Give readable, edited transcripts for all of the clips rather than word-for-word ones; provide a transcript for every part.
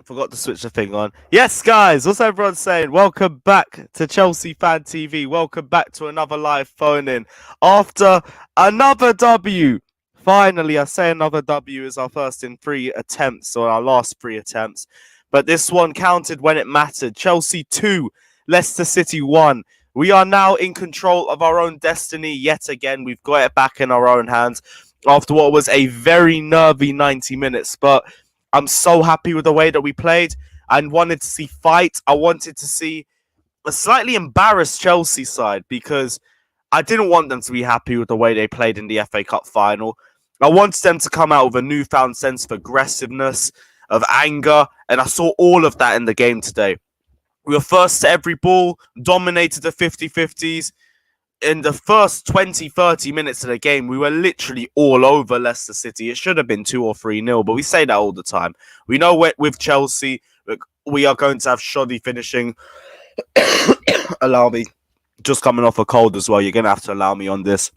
Forgot to switch the thing on. Yes, guys, what's everyone saying? Welcome back to Chelsea Fan TV. Welcome back to another live phone-in. After another W. Finally, I say another W is our first in 3 attempts, or our last 3 attempts. But this one counted when it mattered. Chelsea 2, Leicester City 1. We are now in control of our own destiny yet again. We've got it back in our own hands after what was a very nervy 90 minutes. But I'm so happy with the way that we played. I wanted to see fight. I wanted to see a slightly embarrassed Chelsea side because I didn't want them to be happy with the way they played in the FA Cup final. I wanted them to come out with a newfound sense of aggressiveness, of anger, and I saw all of that in the game today. We were first to every ball, dominated the 50-50s. In the first 20, 30 minutes of the game, we were literally all over Leicester City. It should have been 2 or 3-0, but we say that all the time. We know with Chelsea, we are going to have shoddy finishing. Allow me. Just coming off a cold as well. You're going to have to allow me on this.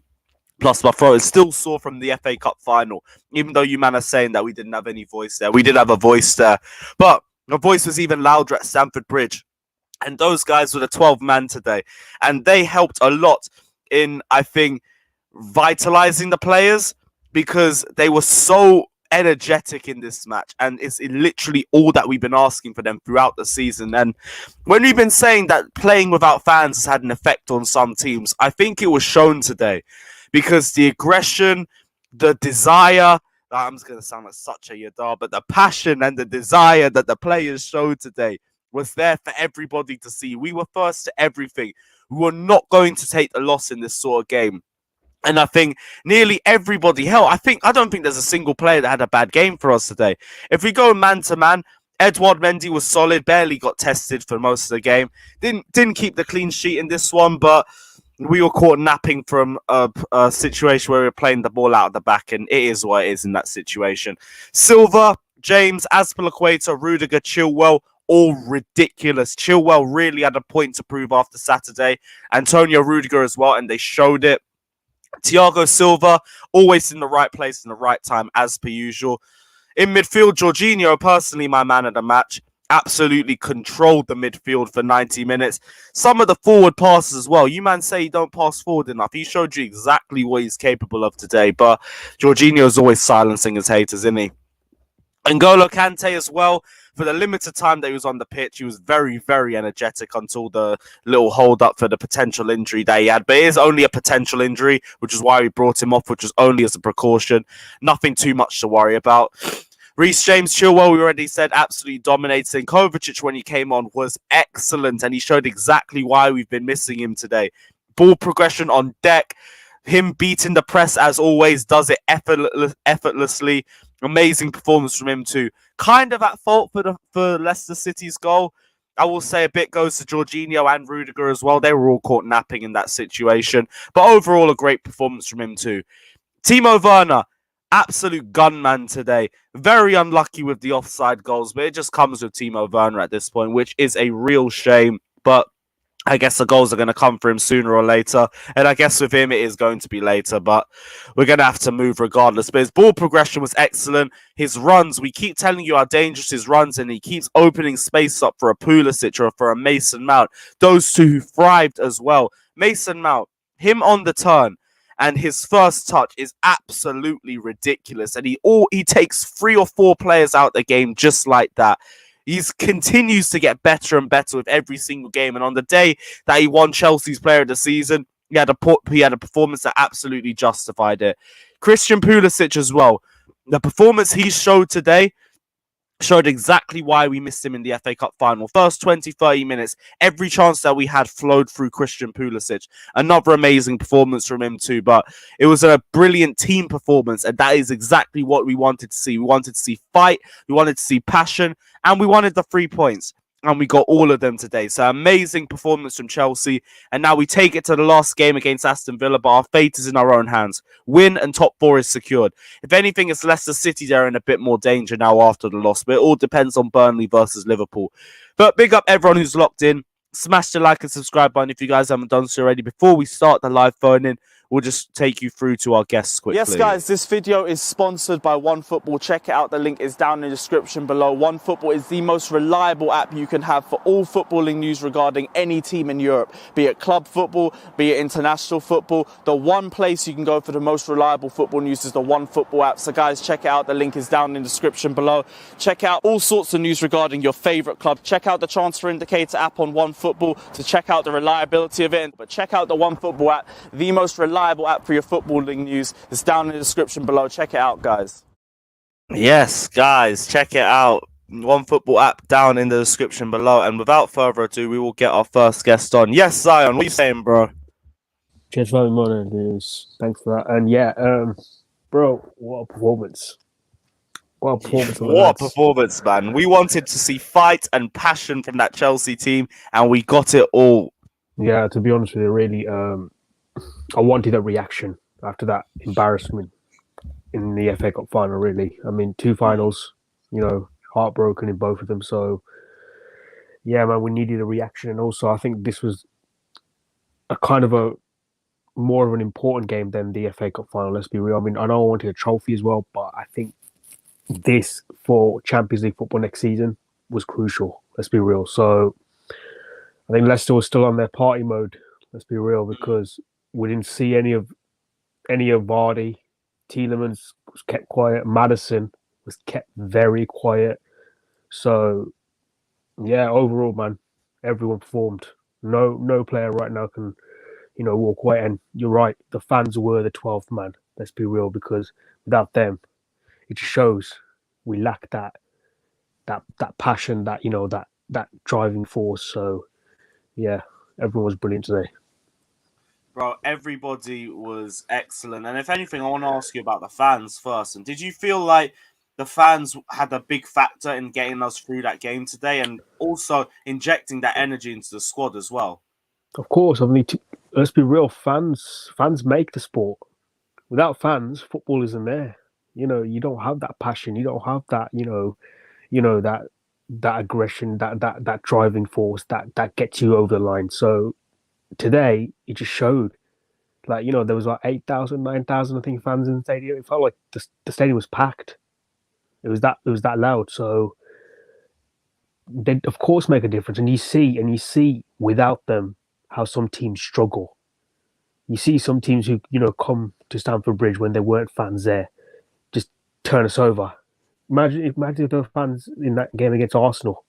Plus, my throat is still sore from the FA Cup final. Even though you man are saying that we didn't have any voice there. We did have a voice there. But the voice was even louder at Stamford Bridge. And those guys were the 12-man today. And they helped a lot in, I think, vitalizing the players because they were so energetic in this match. And it's literally all that we've been asking for them throughout the season. And when we've been saying that playing without fans has had an effect on some teams, I think it was shown today. Because the aggression, the desire, I'm just going to sound like such a yadar, but the passion and the desire that the players showed today was there for everybody to see. We were first to everything. We were not going to take the loss in this sort of game. And I think nearly everybody, I don't think there's a single player that had a bad game for us today. If we go man to man, Edouard Mendy was solid, barely got tested for most of the game. Didn't keep the clean sheet in this one, but we were caught napping from a situation where we were playing the ball out of the back, and it is what it is in that situation. Silva, James, Azpilicueta, Rudiger, Chilwell, all ridiculous. Chilwell really had a point to prove after Saturday. Antonio Rüdiger as well, and they showed it. Thiago Silva, always in the right place in the right time, as per usual. In midfield, Jorginho, personally my man of the match, absolutely controlled the midfield for 90 minutes. Some of the forward passes as well. You man say he don't pass forward enough. He showed you exactly what he's capable of today, but Jorginho's always silencing his haters, isn't he? N'Golo Kante as well. For the limited time that he was on the pitch, he was very, very energetic until the little hold-up for the potential injury that he had. But it is only a potential injury, which is why we brought him off, which was only as a precaution. Nothing too much to worry about. Reece James, Chilwell, we already said, absolutely dominating. Kovacic, when he came on, was excellent, and he showed exactly why we've been missing him today. Ball progression on deck. Him beating the press, as always, does it effortlessly. Amazing performance from him too. Kind of at fault for Leicester City's goal. I will say a bit goes to Jorginho and Rudiger as well. They were all caught napping in that situation. But overall, a great performance from him too. Timo Werner, absolute gunman today. Very unlucky with the offside goals, but it just comes with Timo Werner at this point, which is a real shame. But I guess the goals are going to come for him sooner or later. And I guess with him, it is going to be later. But we're going to have to move regardless. But his ball progression was excellent. His runs, we keep telling you how dangerous his runs. And he keeps opening space up for a Pulisic or for a Mason Mount. Those two who thrived as well. Mason Mount, him on the turn. And his first touch is absolutely ridiculous. And he takes 3 or 4 players out the game just like that. He continues to get better and better with every single game. And on the day that he won Chelsea's Player of the Season, he had a performance that absolutely justified it. Christian Pulisic as well. The performance he showed today showed exactly why we missed him in the FA Cup final. First 20, 30 minutes, every chance that we had flowed through Christian Pulisic. Another amazing performance from him too, but it was a brilliant team performance, and that is exactly what we wanted to see. We wanted to see fight, we wanted to see passion, and we wanted the 3 points. And we got all of them today. So amazing performance from Chelsea. And now we take it to the last game against Aston Villa, but our fate is in our own hands. Win and top 4 is secured. If anything, it's Leicester City there in a bit more danger now after the loss. But it all depends on Burnley versus Liverpool. But big up everyone who's locked in. Smash the like and subscribe button if you guys haven't done so already. Before we start the live phone in, we'll just take you through to our guests quickly. Yes, guys, this video is sponsored by OneFootball. Check it out. The link is down in the description below. OneFootball is the most reliable app you can have for all footballing news regarding any team in Europe, be it club football, be it international football. The one place you can go for the most reliable football news is the OneFootball app. So, guys, check it out. The link is down in the description below. Check out all sorts of news regarding your favourite club. Check out the Transfer Indicator app on OneFootball to check out the reliability of it. But check out the OneFootball app, the most reliable app for your footballing news. It's down in the description below. Check it out, guys. Yes, guys, check it out. OneFootball app down in the description below. And without further ado, we will get our first guest on. Yes, Zion, what are you saying, bro? Cheers for having me on, dudes. Thanks for that. And yeah, bro, what a performance. What a performance. What a performance, man. We wanted to see fight and passion from that Chelsea team, and we got it all. Yeah, to be honest with you, really, I wanted a reaction after that embarrassment in the FA Cup final, really. I mean, 2 finals, heartbroken in both of them. So, yeah, man, we needed a reaction. And also, I think this was a kind of a more of an important game than the FA Cup final, let's be real. I mean, I know I wanted a trophy as well, but I think this for Champions League football next season was crucial, let's be real. So, I think Leicester was still on their party mode, let's be real, because we didn't see any of Vardy. Tielemans was kept quiet. Maddison was kept very quiet. So, yeah, overall, man, everyone performed. No player right now can, walk away. And you're right, the fans were the 12th man. Let's be real, because without them, it just shows we lack that passion, that driving force. So, yeah, everyone was brilliant today. Bro, everybody was excellent. And if anything, I want to ask you about the fans first. And did you feel like the fans had a big factor in getting us through that game today and also injecting that energy into the squad as well? Of course. I mean, let's be real. Fans make the sport. Without fans, football isn't there. You don't have that passion. You don't have that, that aggression, that driving force that gets you over the line. So today, it just showed. Like, there was like 8,000, 9,000, I think, fans in the stadium. It felt like the stadium was packed. It was that loud. So they, of course, make a difference. And you see without them how some teams struggle. You see some teams who, come to Stamford Bridge when there weren't fans there, just turn us over. Imagine if there were fans in that game against Arsenal.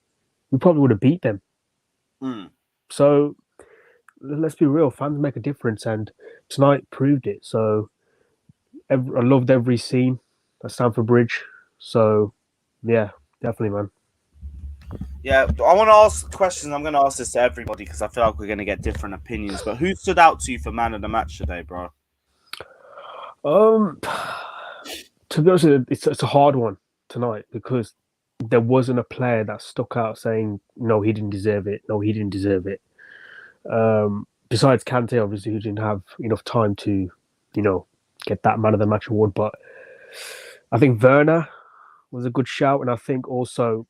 We probably would have beat them. So let's be real, fans make a difference, and tonight proved it. So I loved every scene at Stamford Bridge. So yeah, definitely, man. Yeah, I want to ask questions. I'm going to ask this to everybody because I feel like we're going to get different opinions. But who stood out to you for man of the match today, bro? To be honest with you, it's a hard one tonight because there wasn't a player that stuck out saying, no, he didn't deserve it. No, he didn't deserve it. Besides Kante, obviously, who didn't have enough time to, get that man of the match award. But I think Werner was a good shout. And I think also,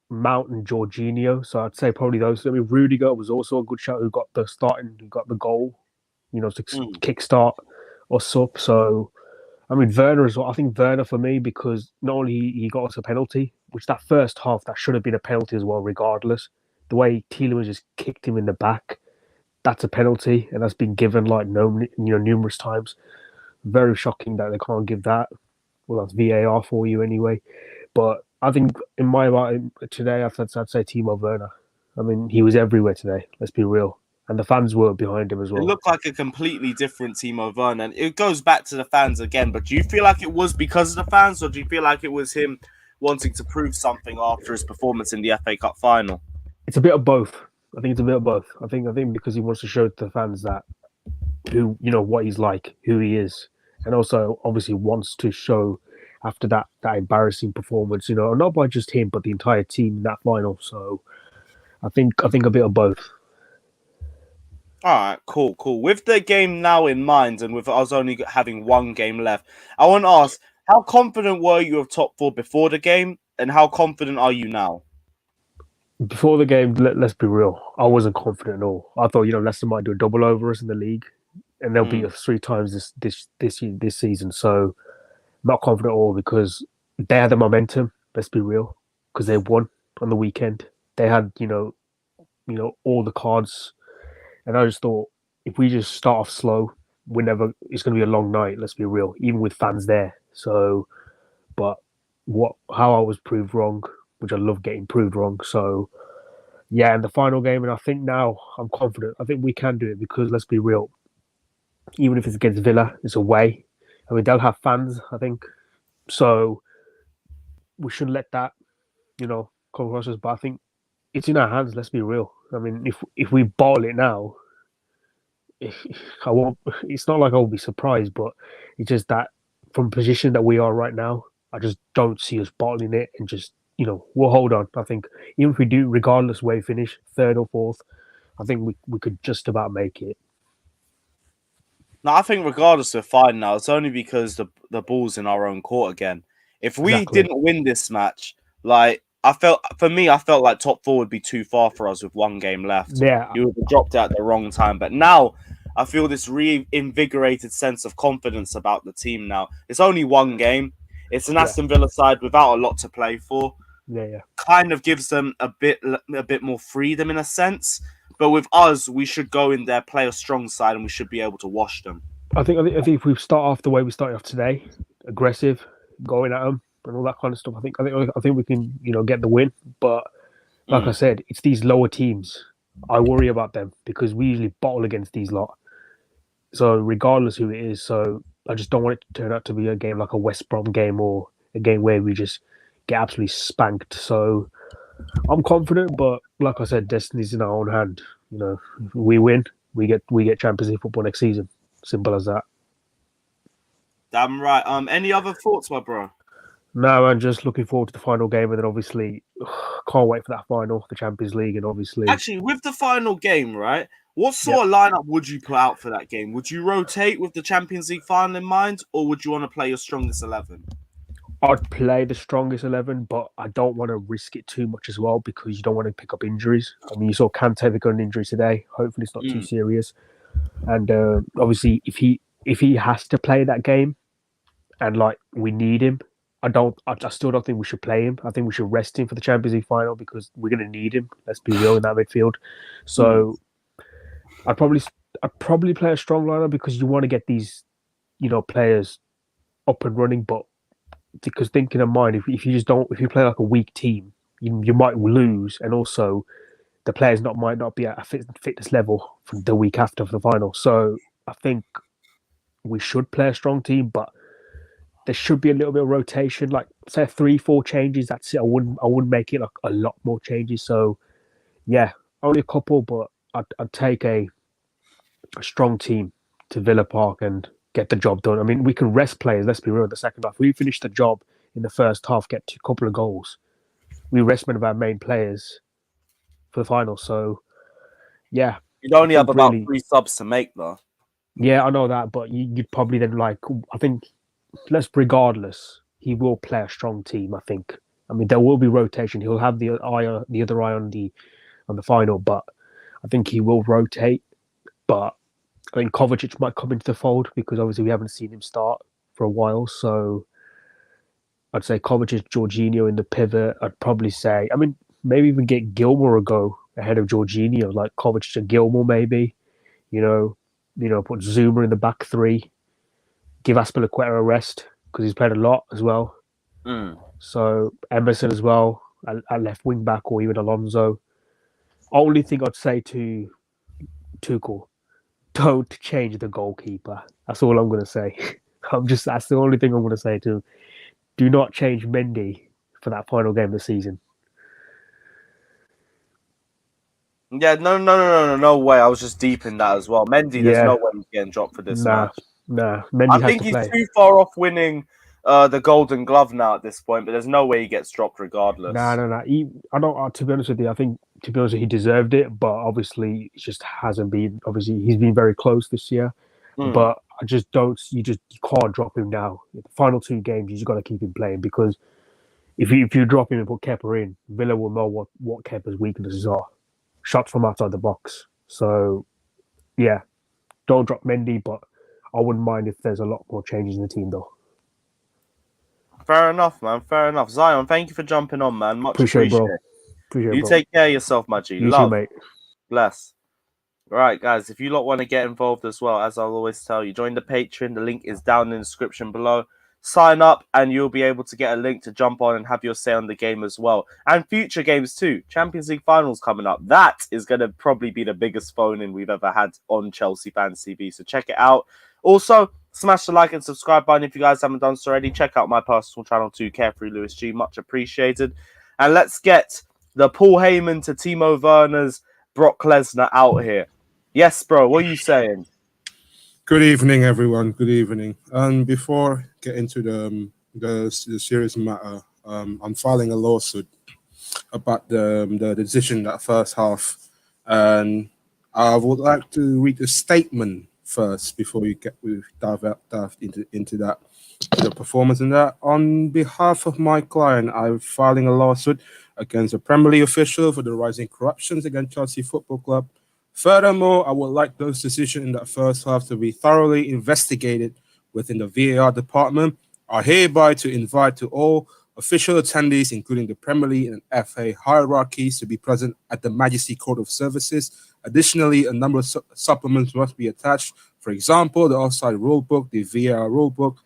Mount and Jorginho. So I'd say probably those. I mean, Rudiger was also a good shout who got the goal, to kickstart us up. So, I mean, Werner as well. I think Werner for me, because not only he got us a penalty, which that first half, that should have been a penalty as well, regardless. The way Tielemans just kicked him in the back, that's a penalty, and that's been given numerous times. Very shocking that they can't give that. Well, that's VAR for you anyway. But I think in my mind today, I'd say Timo Werner. I mean, he was everywhere today. Let's be real. And the fans were behind him as well. It looked like a completely different Timo Werner. And it goes back to the fans again. But do you feel like it was because of the fans, or do you feel like it was him wanting to prove something after his performance in the FA Cup final? It's a bit of both. I think it's a bit of both. I think because he wants to show to the fans that what he's like, who he is, and also obviously wants to show after that embarrassing performance, not by just him but the entire team in that final. So I think a bit of both. All right, cool. With the game now in mind, and with us only having one game left, I want to ask, how confident were you of top 4 before the game, and how confident are you now? Before the game, let's be real, I wasn't confident at all. I thought, Leicester might do a double over us in the league. and they'll beat us 3 times this season. So not confident at all because they had the momentum. Let's be real, because they won on the weekend. They had all the cards, and I just thought if we just start off slow, it's going to be a long night. Let's be real, even with fans there. So, but how I was proved wrong, which I love getting proved wrong. So, yeah, in the final game, and I think now I'm confident. I think we can do it because let's be real, even if it's against Villa, it's away. I mean, they'll have fans, I think. So we shouldn't let that, come across us. But I think it's in our hands. Let's be real. I mean, if we bottle it now, I won't. It's not like I'll be surprised, but it's just that from the position that we are right now, I just don't see us bottling it and just we'll hold on. I think even if we do, regardless where we finish, third or fourth, I think we could just about make it. No, I think regardless we're fine now. It's only because the ball's in our own court again. If we didn't win this match, I felt like top four would be too far for us with 1 game left. Yeah, you would have dropped it at the wrong time. But now I feel this reinvigorated sense of confidence about the team. Now it's only 1 game. It's an Aston Villa side without a lot to play for. Yeah. Kind of gives them a bit more freedom in a sense. But with us, we should go in there, play a strong side, and we should be able to wash them. I think if we start off the way we started off today, aggressive, going at them, and all that kind of stuff, I think we can get the win. But like I said, it's these lower teams. I worry about them because we usually bottle against these lot. So regardless who it is, so I just don't want it to turn out to be a game like a West Brom game or a game where we just get absolutely spanked. So I'm confident, but like I said, destiny's in our own hand. If we win, we get Champions League football next season. Simple as that. Damn right. Any other thoughts, my bro? No, I'm just looking forward to the final game, and then obviously can't wait for that final, the Champions League, and obviously. Actually, with the final game, right? What sort of lineup would you put out for that game? Would you rotate with the Champions League final in mind, or would you want to play your strongest 11? I'd play the strongest 11, but I don't want to risk it too much as well because you don't want to pick up injuries. I mean, you saw Kante got an injury today. Hopefully, it's not too serious. And obviously, if he has to play that game, and we need him, I still don't think we should play him. I think we should rest him for the Champions League final because we're going to need him. Let's be real in that midfield. So I'd probably play a strong lineup because you want to get these, players up and running. But because thinking of mine, if you play like a weak team, you might lose, and also the players might not be at a fitness level for the week after for the final. So I think we should play a strong team, but there should be a little bit of rotation, like say 3-4 changes. That's it. I wouldn't make it like a lot more changes. So yeah, only a couple, but I'd take a strong team to Villa Park and get the job done. I mean, we can rest players. Let's be real. In the second half, we finish the job in the first half, get a couple of goals. We rest one of our main players for the final. So yeah, you'd only have about 3 subs to make, though. Yeah, I know that, but you'd probably then I think. Regardless, he will play a strong team. I think. I mean, there will be rotation. He'll have the other eye on the final, but I think he will rotate. But I think Kovacic might come into the fold because obviously we haven't seen him start for a while. So I'd say Kovacic, Jorginho in the pivot. I'd probably say, I mean, maybe even get Gilmour a go ahead of Jorginho, like Kovacic and Gilmour maybe. Put Zuma in the back 3. Give Azpilicueta a rest because he's played a lot as well. So Emerson as well at left wing back or even Alonso. Only thing I'd say to Tuchel, don't change the goalkeeper. That's all I'm going to say. That's the only thing I'm going to say to him. Do not change Mendy for that final game of the season. Yeah, no way. I was just deep in that as well. Mendy, there's no way he's getting dropped for this match. Mendy I think he's too far off winning the Golden Glove now at this point, but there's no way he gets dropped regardless. No. I don't. To be honest with you, I think he deserved it, but obviously it just hasn't been. Obviously, he's been very close this year, but I just don't. You can't drop him now. The final 2 games, you just got to keep him playing because if you drop him and put Kepa in, Villa will know what Kepa's weaknesses are. Shots from outside the box. So, yeah. don't drop Mendy, but I wouldn't mind if there's a lot more changes in the team, though. Fair enough, man. Fair enough. Zion, thank you for jumping on, man. Much Appreciate it, bro. appreciated. Appreciate it, You bro. take care of yourself, my G. You Love. too, mate. Bless. Right, guys, if you lot want to get involved as well, as I'll always tell you, join the Patreon. The link is down in the description below. Sign up and you'll be able to get a link to jump on and have your say on the game as well. And future games too. Champions League finals coming up. That is going to probably be the biggest phone-in we've ever had on Chelsea Fan TV. So check it out. Also, smash the like and subscribe button if you guys haven't done so already. Check out my personal channel too, Carefree Lewis G. Much appreciated. And let's get the Paul Heyman to Timo Werner's Brock Lesnar out here. Yes, bro. What are you saying? Good evening, everyone. Good evening. Before get into the serious matter, I'm filing a lawsuit about the decision that first half, and I would like to read a statement first before we dive into that the performance in that. On behalf of my client, I'm filing a lawsuit against a Premier League official for the rising corruptions against Chelsea Football Club. Furthermore, I would like those decisions in that first half to be thoroughly investigated within the VAR department. I hereby to invite to all official attendees, including the Premier League and FA hierarchies, to be present at the Majesty Court of Services. Additionally, a number of supplements must be attached. For example, the offside rulebook, the VAR rulebook,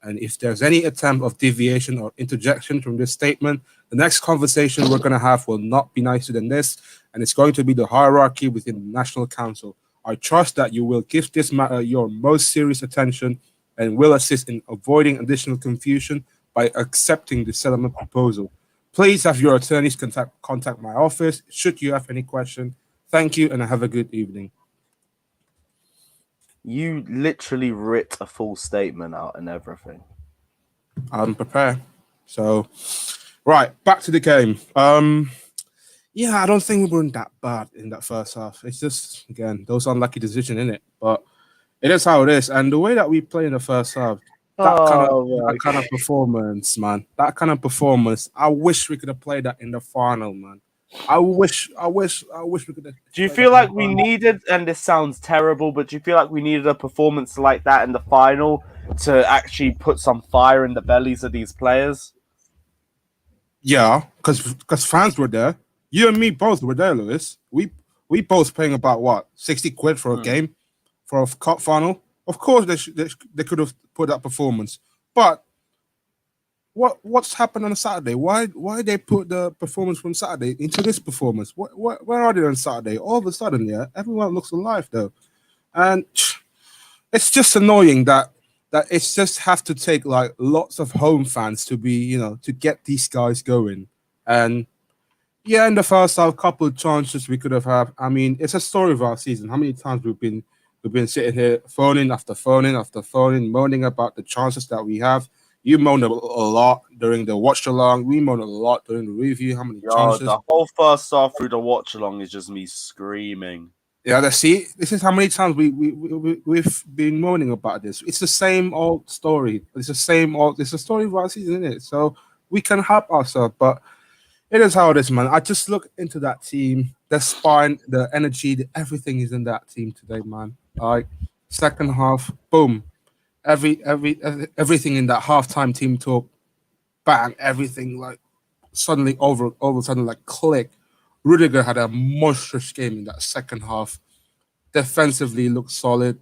and if there's any attempt of deviation or interjection from this statement, the next conversation we're going to have will not be nicer than this, and it's going to be the hierarchy within the National Council. I trust that you will give this matter your most serious attention and will assist in avoiding additional confusion by accepting the settlement proposal. Please have your attorneys contact my office should you have any question. Thank you, and have a good evening. You literally writ a full statement out and everything. I'm prepared. So, right, back to the game. Yeah, I don't think we weren't that bad in that first half. It's just, again, those unlucky decisions in it. But it is how it is. And the way that we play in the first half, that kind of performance, man. That kind of performance. I wish we could have played that in the final, man. I wish we could have. Do you feel like we needed, and this sounds terrible, but do you feel like we needed a performance like that in the final to actually put some fire in the bellies of these players? Yeah, because fans were there. You and me both were there, Lewis. We both paying about what, 60 quid for a game, for a cup final. Of course, they could have put that performance, but what's happened on Saturday? Why they put the performance from Saturday into this performance? Where are they on Saturday? All of a sudden, yeah, everyone looks alive though, and it's just annoying that it's just have to take like lots of home fans to be, to get these guys going. And yeah, in the first half, a couple of chances we could have had. I mean, it's a story of our season. How many times we've been sitting here phoning after phoning, moaning about the chances that we have. You moaned a lot during the watch along. We moaned a lot during the review. How many chances? The whole first half through the watch along is just me screaming. Yeah, let's see. This is how many times we've been moaning about this. It's the same old story. It's a story of our season, isn't it? So we can help ourselves, but it is how it is, man. I just look into that team, the spine, the energy, everything is in that team today, man. Like second half, boom. Everything in that halftime team talk, bang, everything like suddenly all of a sudden like click. Rudiger had a monstrous game in that second half. Defensively looked solid.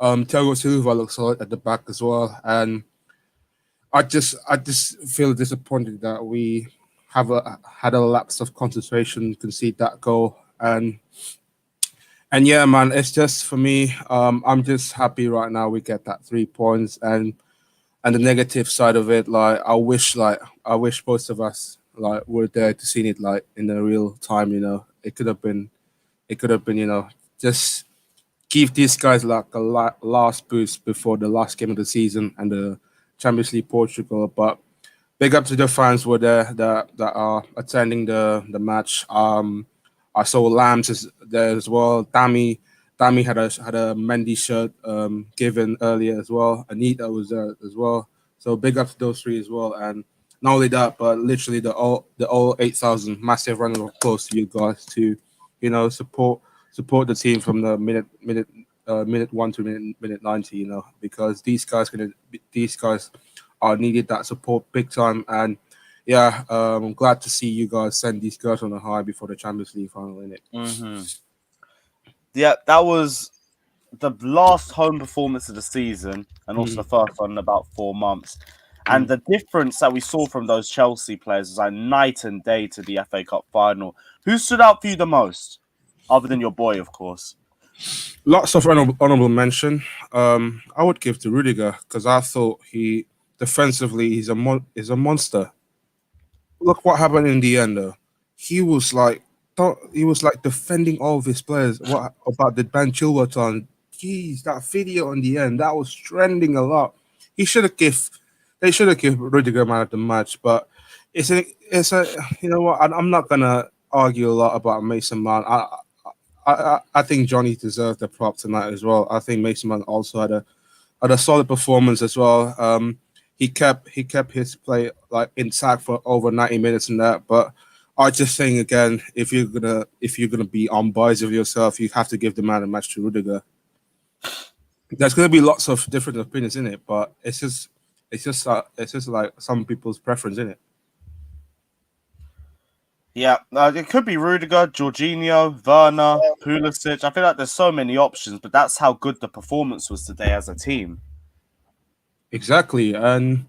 Thiago Silva looked solid at the back as well. And I just feel disappointed that we had a lapse of concentration, concede that goal. And yeah, man, it's just for me. I'm just happy right now we get that 3 points, and the negative side of it, like I wish both of us like were there to see it like in the real time. It could have been, just give these guys like a last boost before the last game of the season and the Champions League Portugal. But big up to the fans were there that are attending the match. I saw Lambs there as well. Dami had a Mendy shirt given earlier as well. Anita was there as well. So big up to those three as well. And not only that, but literally the all 8,000 massive round of applause to you guys to, support the team from the minute minute 1 to minute 90. Because these guys are needed that support big time. And yeah, I'm glad to see you guys send these guys on a high before the Champions League final, innit? Mm-hmm. Yeah, that was the last home performance of the season, and also the first one in about 4 months. And the difference that we saw from those Chelsea players was like night and day to the FA Cup final. Who stood out for you the most, other than your boy, of course? Lots of honorable mention. I would give to Rudiger because I thought he defensively he's a monster. Look what happened in the end, though. He was like defending all of his players. What about the Ben Chilwell turn? Jeez, that video on the end that was trending a lot. They should have given Rudiger man of the match, but it's a you know what? I'm not gonna argue a lot about Mason Mount. I think Johnny deserved the prop tonight as well. I think Mason Mount also had a solid performance as well. He kept his play like intact for over 90 minutes and that. But I just think again, if you're gonna be unbiased of yourself, you have to give the man a match to Rudiger. There's gonna be lots of different opinions in it, but it's just like some people's preference in it. Yeah, it could be Rudiger, Jorginho, Werner, Pulisic. I feel like there's so many options, but that's how good the performance was today as a team. Exactly, and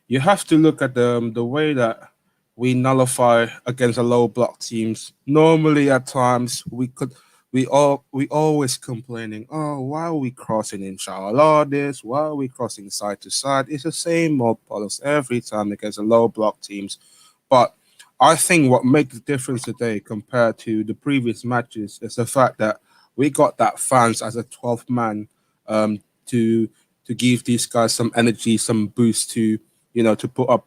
you have to look at the way that we nullify against a low block teams. Normally, at times we always complaining, oh, why are we crossing in Charlotte? This, why are we crossing side to side? It's the same old policy every time against a low block teams. But I think what makes the difference today compared to the previous matches is the fact that we got that fans as a 12th man to give these guys some energy, some boost to put up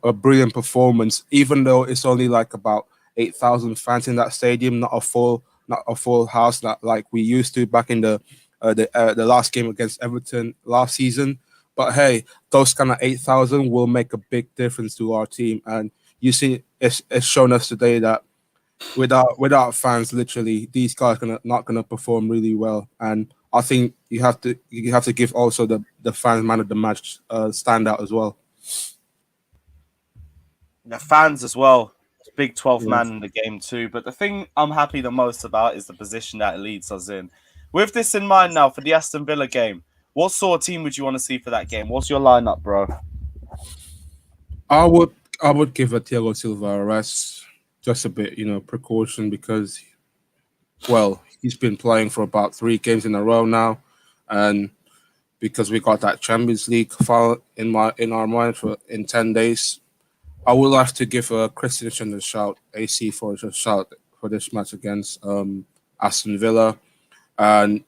a brilliant performance, even though it's only like about 8,000 fans in that stadium, not a full house like we used to back in the last game against Everton last season. But hey, those kind of 8,000 will make a big difference to our team, and you see it's shown us today that without fans, literally these guys not gonna perform really well. And I think you have to give also the fans man of the match standout as well. The fans as well. Big 12th man in the game too. But the thing I'm happy the most about is the position that it leads us in. With this in mind now, for the Aston Villa game, what sort of team would you want to see for that game? What's your lineup, bro? I would give a Thiago Silva a rest, just a bit, precaution, because, well, he's been playing for about 3 games in a row now, and because we got that Champions League file in our mind in 10 days, I would like to give Christensen a shout, AC for a shout for this match against Aston Villa. And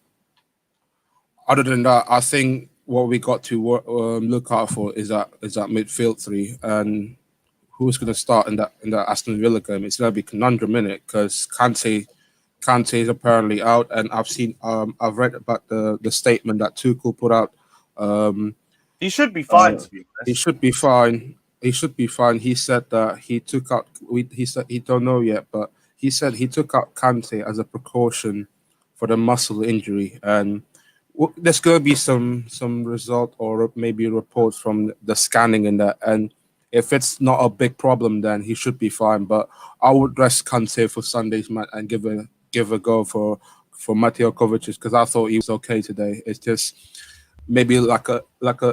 other than that, I think what we got to look out for is that midfield 3, and who's going to start in that Aston Villa game. It's going to be conundrum in it because Kante is apparently out, and I've read about the statement that Tuchel put out. He should be fine, to be honest. He should be fine. He should be fine. He said that he took out. He said he don't know yet, but he said he took out Kante as a precaution for the muscle injury, and there's going to be some result or maybe reports from the scanning in that. And if it's not a big problem, then he should be fine. But I would rest Kante for Sunday's match and give a go for Mateo Kovacic, because I thought he was okay today. It's just maybe like a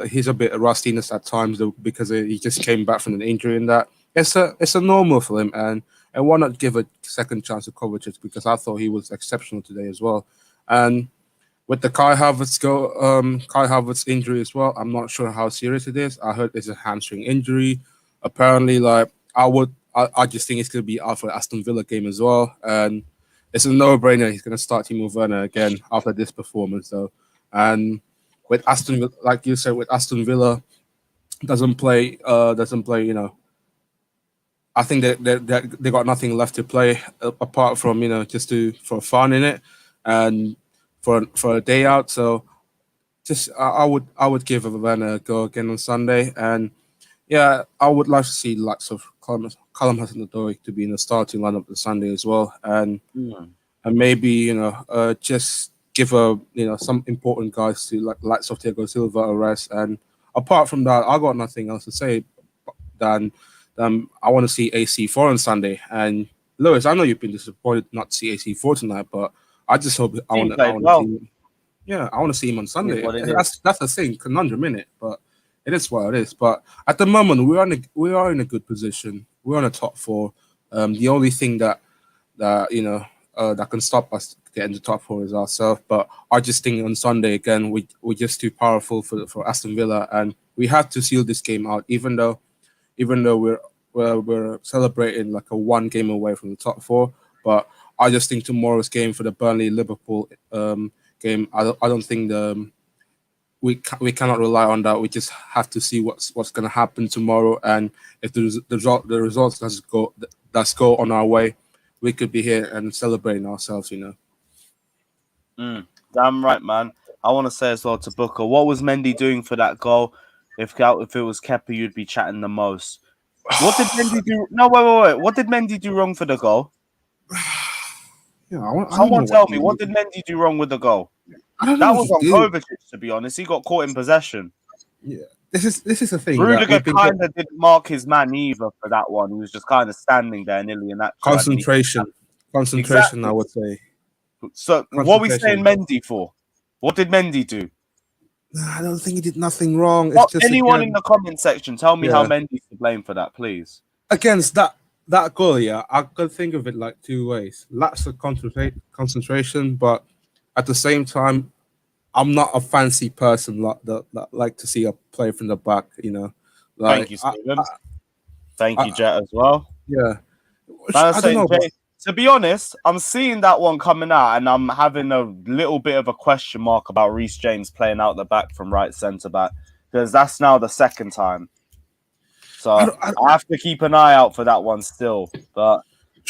he's a bit of rustiness at times because he just came back from an injury, and that it's a normal for him. And why not give a second chance to Kovacic, because I thought he was exceptional today as well. And with the Kai Havertz injury as well, I'm not sure how serious it is. I heard it's a hamstring injury. Apparently, I just think it's going to be out for the Aston Villa game as well. And it's a no-brainer. He's going to start Timo Werner again after this performance, though. And with Aston Villa, like you said, with Aston Villa, doesn't play. I think they got nothing left to play apart from just for fun in it and for a day out. So just I would give Werner a go again on Sunday, and yeah, I would like to see lots of Callum Hudson-Odoi to be in the starting lineup on Sunday as well, and maybe just give some important guys to like likes of Thiago Silva a rest. And apart from that, I got nothing else to say than I want to see AC4 on Sunday. And Lewis, I know you've been disappointed not to see AC4 tonight, but I just hope I want to see him. Yeah, I want to see him on Sunday. That's the thing, conundrum in it, but it is what it is. But at the moment, we are in a good position. We're on a top four. The only thing that can stop us getting to top four is ourselves. But I just think on Sunday again, we're just too powerful for Aston Villa, and we have to seal this game out. Even though we're celebrating like a one game away from the top four, but I just think tomorrow's game for the Burnley Liverpool game, I don't think we cannot rely on that. We just have to see what's going to happen tomorrow, and if the results does go on our way, we could be here and celebrating ourselves. Damn right, man. I want to say as well to Booker, what was Mendy doing for that goal? If it was Kepa, you'd be chatting the most. What did Mendy do? No, wait. What did Mendy do wrong for the goal? Someone tell me, what did Mendy do wrong with the goal? That was on Kovacic, to be honest. He got caught in possession. Yeah, this is the thing. Rudiger kind of didn't mark his man either for that one. He was just kind of standing there nearly in that concentration. Exactly. I would say. So what are we saying Mendy for? What did Mendy do? I don't think he did nothing wrong. It's just anyone in the comment section, tell me how Mendy's to blame for that, please. Against that goal, I could think of it like two ways. Lots of concentration, but at the same time, I'm not a fancy person that like to see a play from the back. Thank you, Steven. Thank you, Jet, as well. Yeah. I don't know, to be honest, I'm seeing that one coming out, and I'm having a little bit of a question mark about Reece James playing out the back from right centre back, because that's now the second time. So I have to keep an eye out for that one still. But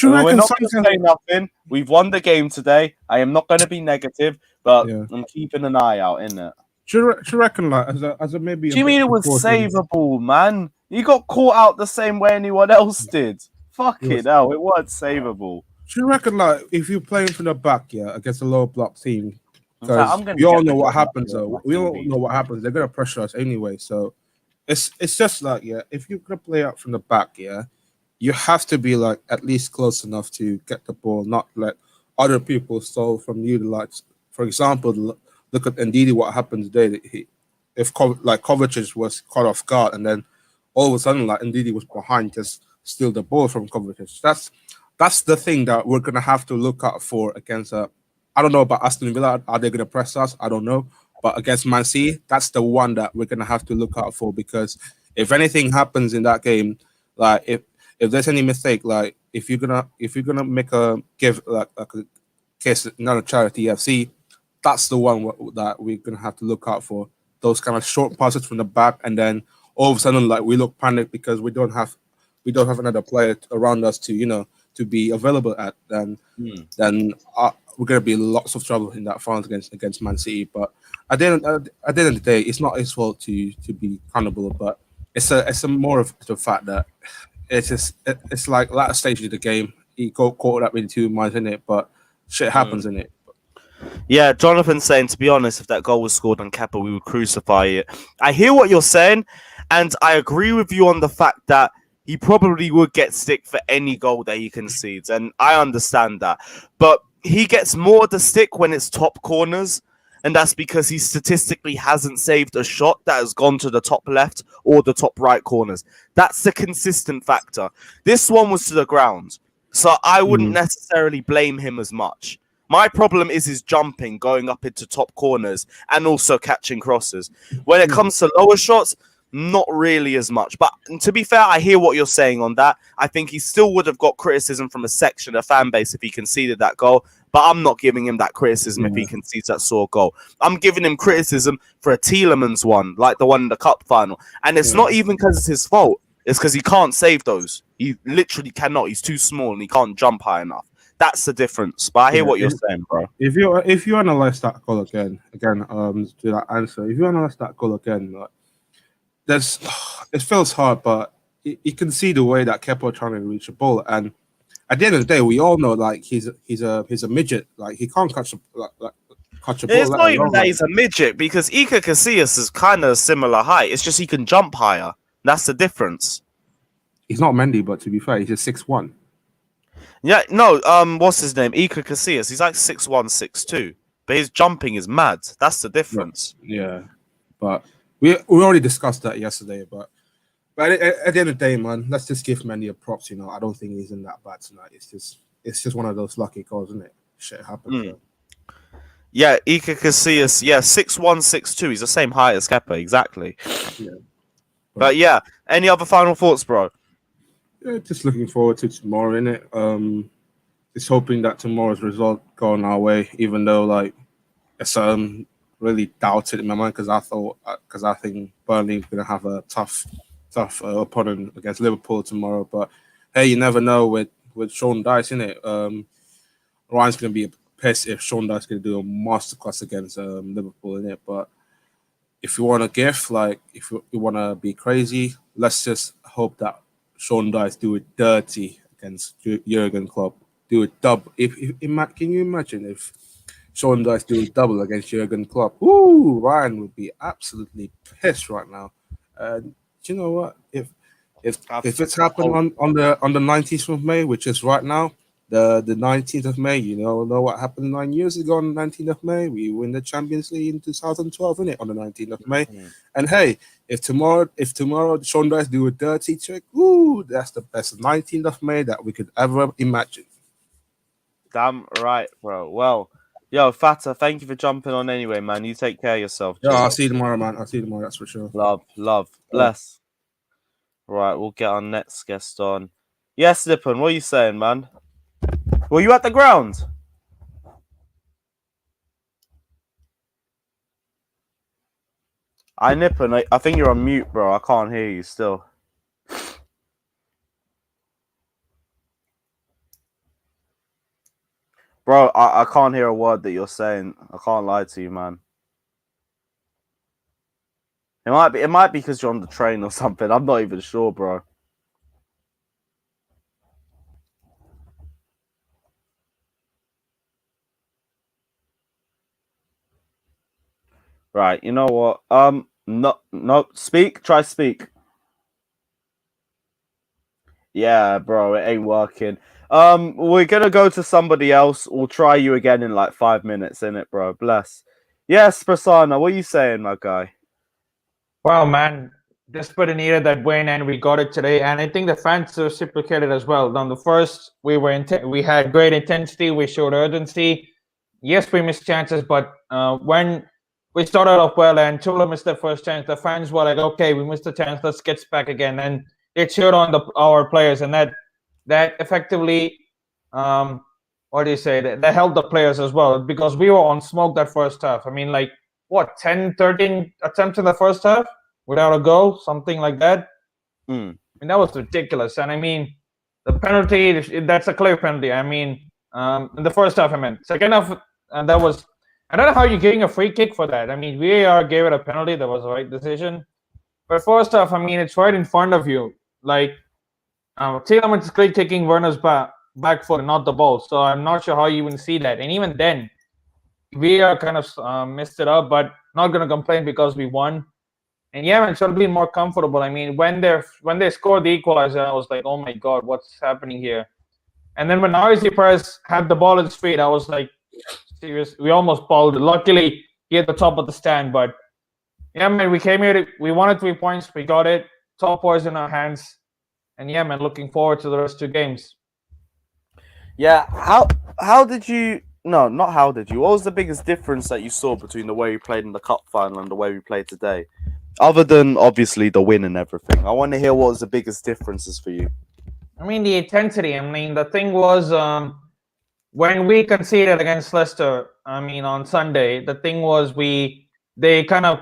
we're not going to say nothing. We've won the game today. I am not going to be negative, but I'm keeping an eye out, innit? Do you reckon, like, as a maybe? Do you mean it was savable, man? He got caught out the same way anyone else did. Fucking hell, it was savable. Do you reckon, like, if you're playing from the back, against a low block team, because we all know what happens, though. We all know what happens. They're going to pressure us anyway, so it's just like, if you're going to play out from the back, you have to be, like, at least close enough to get the ball, not let other people stole from you. Like, for example, look at Ndidi, what happened today. If Kovacic was caught off guard, and then all of a sudden, like, Ndidi was behind, just steal the ball from Kovacic. That's the thing that we're gonna have to look out for against. I don't know about Aston Villa. Are they gonna press us? I don't know. But against Man City, that's the one that we're gonna have to look out for, because if anything happens in that game, like if there's any mistake, like if you're gonna make a case not a charity FC, that's the one that we're gonna have to look out for. Those kind of short passes from the back, and then all of a sudden, like, we look panicked because we don't have another player around us to to be available at. Then we're gonna be in lots of trouble in that front against Man City. But at the end of the day, it's not his fault to be accountable, but it's a more of the fact that it's like last stage of the game. He got caught up in 2 minds in it, but shit happens in it. Yeah, Jonathan's saying, to be honest, if that goal was scored on Kepa, we would crucify it. I hear what you're saying, and I agree with you on the fact that he probably would get stick for any goal that he concedes, and I understand that. But he gets more of the stick when it's top corners, and that's because he statistically hasn't saved a shot that has gone to the top left or the top right corners. That's the consistent factor. This one was to the ground, so I wouldn't necessarily blame him as much. My problem is his jumping, going up into top corners, and also catching crosses. When it comes to lower shots, not really as much. But to be fair, I hear what you're saying on that. I think he still would have got criticism from a section of the fan base if he conceded that goal. But I'm not giving him that criticism if he concedes that sort of goal. I'm giving him criticism for a Tielemans one, like the one in the cup final. And it's not even because it's his fault. It's because he can't save those. He literally cannot. He's too small and he can't jump high enough. That's the difference. But I hear what you're saying, bro. If you analyze that goal again, to that answer, if you analyze that goal again, like, it feels hard, but you can see the way that Kepa trying to reach the ball, and at the end of the day, we all know, like, he's a midget, like he can't catch catch a ball. It's let not even alone, that like, he's a midget because Iker Casillas is kind of similar height. It's just he can jump higher. That's the difference. he's not Mendy, but to be fair, he's just 6'1". Yeah, no, what's his name? Iker Casillas. He's like 6'1", 6'2", but his jumping is mad. That's the difference. Yeah, but we already discussed that yesterday. But at the end of the day, man, let's just give Mendy a props. You know, I don't think he's in that bad tonight. It's just one of those lucky goals, isn't it? Shit happens. Yeah, Iker Casillas. Yeah, 6'1", 6'2". He's the same height as Kepa, exactly. Yeah. But yeah, any other final thoughts, bro? Yeah, just looking forward to tomorrow, innit? Just hoping that tomorrow's result going our way, even though like it's really doubted in my mind because I think Burnley's gonna have a tough opponent against Liverpool tomorrow. But hey, you never know with Sean Dyche, innit? Ryan's gonna be pissed if Sean Dyche's gonna do a masterclass against Liverpool, innit? But if you want to give, like, if you want to be crazy, let's just hope that Sean Dyche do it dirty against Jurgen Klopp. Do it double. Can you imagine if Sean Dyche do a double against Jurgen Klopp? Ooh, Ryan would be absolutely pissed right now. Do you know what? If it's happened on the 19th of May, which is right now, the 19th of May, you know what happened 9 years ago on the 19th of May? We win the Champions League in 2012, innit? On the 19th of May. And hey, if tomorrow Sean Dyche do a dirty trick, ooh, that's the best 19th of May that we could ever imagine. Damn right, bro. Well, yo, Fata, thank you for jumping on anyway, man. You take care of yourself. Yeah, I'll see you tomorrow, man. I'll see you tomorrow, that's for sure. Love. Bless. Right, we'll get our next guest on. Yes, Nippon, what are you saying, man? Were you at the ground? Nippon, I think you're on mute, bro. I can't hear you still. Bro, I can't hear a word that you're saying. I can't lie to you, man. It might be because you're on the train or something. I'm not even sure, bro. Right, you know what? No, speak. Try speak. Yeah, bro, it ain't working. We're gonna go to somebody else. We'll try you again in like 5 minutes, innit, bro? Bless. Yes, Prasanna, what are you saying, my guy? Well, man, desperately needed that win, and we got it today. And I think the fans reciprocated as well. On the first, we had great intensity. We showed urgency. Yes, we missed chances, but when we started off well and Cholo missed the first chance, the fans were like, "Okay, we missed the chance. Let's get back again." And they cheered on our players, and that effectively, what do you say? That helped the players as well because we were on smoke that first half. I mean, like, what, 10, 13 attempts in the first half without a goal, something like that. I mean, that was ridiculous. And I mean, the penalty, that's a clear penalty. I mean, in the first half, I meant. Second half, that was, I don't know how you're getting a free kick for that. I mean, VAR gave it a penalty. That was the right decision. But first half, I mean, it's right in front of you. Like, Tielemans is clear kicking Werner's back foot, not the ball. So I'm not sure how you even see that. And even then, VAR kind of messed it up, but not going to complain because we won. And yeah, man, should have been more comfortable. I mean, when they scored the equalizer, I was like, oh my God, what's happening here? And then when Arizzi Perez had the ball in his feet, I was like, serious. We almost balled it. Luckily, he had the top of the stand. But yeah, man, we came here. We wanted 3 points. We got it. Top points in our hands. And yeah, man, looking forward to the rest 2 games. Yeah, how did you... No, not how did you. What was the biggest difference that you saw between the way we played in the cup final and the way we played today? Other than, obviously, the win and everything. I want to hear what was the biggest differences for you. I mean, the intensity. I mean, the thing was, when we conceded against Leicester, I mean, on Sunday, the thing was they kind of,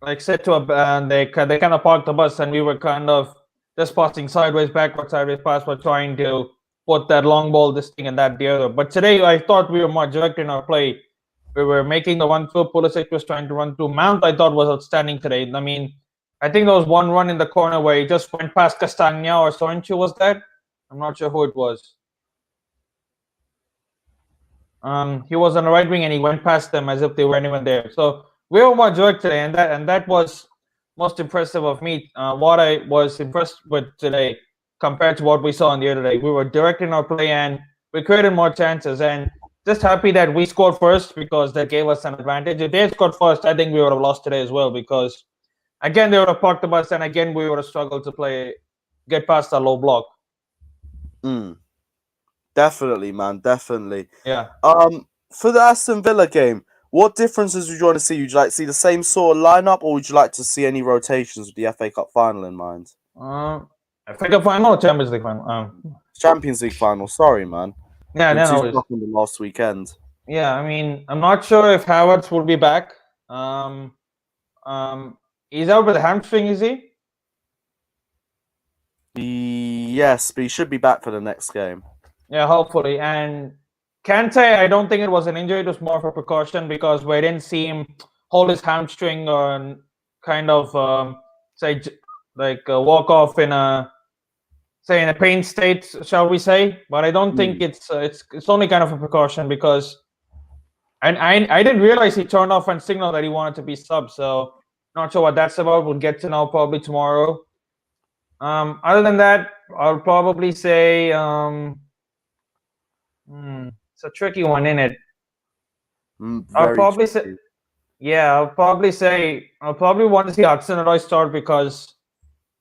like, said to they kind of parked the bus and we were kind of just passing sideways, backwards, sideways pass. We're trying to put that long ball, this thing and that, the other. But today, I thought we were more direct in our play. We were making the 1-2. Pulisic was trying to run through. Mount, I thought, was outstanding today. I mean, I think there was one run in the corner where he just went past Castagna or Soinchu, was that? I'm not sure who it was. He was on the right wing and he went past them as if they weren't even there. So we were more direct today, and that was most impressive of me. What I was impressed with today compared to what we saw on the other day. We were direct in our play and we created more chances. And just happy that we scored first because that gave us an advantage. If they had scored first, I think we would have lost today as well because again they would have parked the bus and again we would have struggled to get past the low block. Definitely, man. Definitely. Yeah. For the Aston Villa game, what differences would you want to see? Would you like to see the same sort of lineup, or would you like to see any rotations with the FA Cup final in mind? FA Cup final or Champions League final? Champions League final. Sorry, man. Yeah, Been no, too stuck in the last weekend. Yeah, I mean, I'm not sure if Havertz will be back. He's out with a hamstring, is he? Yes, but he should be back for the next game. Yeah, hopefully. And Kante, I don't think it was an injury. It was more of a precaution because we didn't see him hold his hamstring or kind of walk off in a pain state, shall we say? But I don't think it's only kind of a precaution because I didn't realize he turned off and signaled that he wanted to be subbed. So not sure what that's about. We'll get to know probably tomorrow. Other than that, I'll probably say it's a tricky one, isn't it? I'll probably say I'll probably want to see Hudson-Odoi start because